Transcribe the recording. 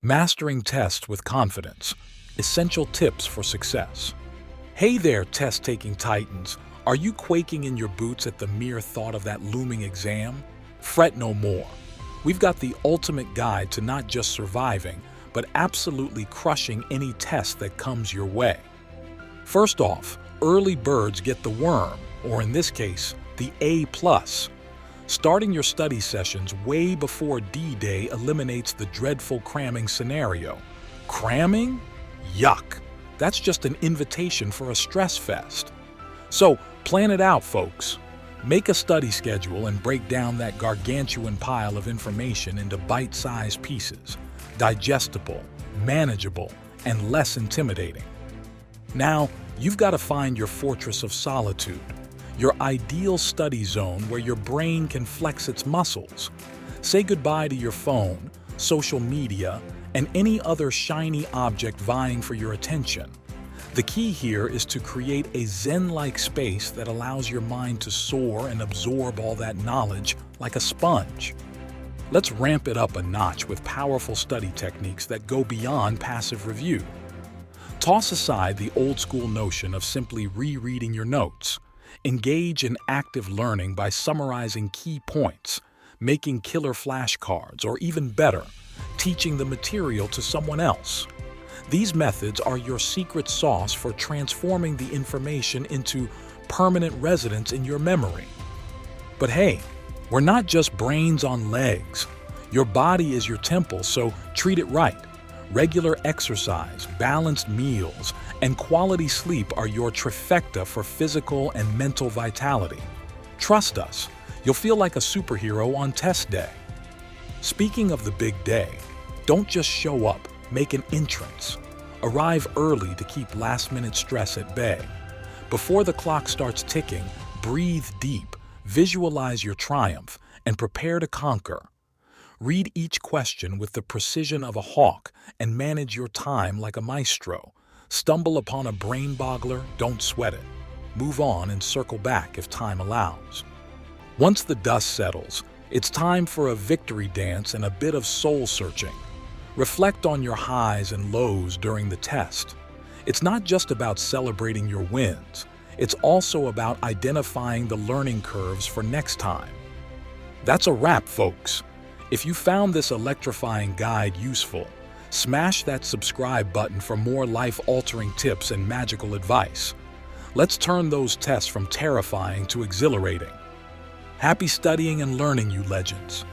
Mastering tests with confidence. Essential tips for success. Hey there, test-taking titans. Are you quaking in your boots at the mere thought of that looming exam? Fret no more. We've got the ultimate guide to not just surviving, but absolutely crushing any test that comes your way. First off, early birds get the worm, or in this case, the A+. Starting your study sessions way before D-Day eliminates the dreadful cramming scenario. Cramming? Yuck! That's just an invitation for a stress fest. So, plan it out, folks. Make a study schedule and break down that gargantuan pile of information into bite-sized pieces, digestible, manageable, and less intimidating. Now, you've got to find your fortress of solitude, your ideal study zone where your brain can flex its muscles. Say goodbye to your phone, social media, and any other shiny object vying for your attention. The key here is to create a zen-like space that allows your mind to soar and absorb all that knowledge like a sponge. Let's ramp it up a notch with powerful study techniques that go beyond passive review. Toss aside the old-school notion of simply rereading your notes. Engage in active learning by summarizing key points, making killer flashcards, or even better, teaching the material to someone else. These methods are your secret sauce for transforming the information into permanent residence in your memory. But hey, we're not just brains on legs. Your body is your temple, so treat it right. Regular exercise, balanced meals, and quality sleep are your trifecta for physical and mental vitality. Trust us, you'll feel like a superhero on test day. Speaking of the big day, don't just show up, make an entrance. Arrive early to keep last-minute stress at bay. Before the clock starts ticking, breathe deep, visualize your triumph, and prepare to conquer. Read each question with the precision of a hawk and manage your time like a maestro. Stumble upon a brain boggler, don't sweat it. Move on and circle back if time allows. Once the dust settles, it's time for a victory dance and a bit of soul-searching. Reflect on your highs and lows during the test. It's not just about celebrating your wins. It's also about identifying the learning curves for next time. That's a wrap, folks. If you found this electrifying guide useful, smash that subscribe button for more life-altering tips and magical advice. Let's turn those tests from terrifying to exhilarating. Happy studying and learning, you legends.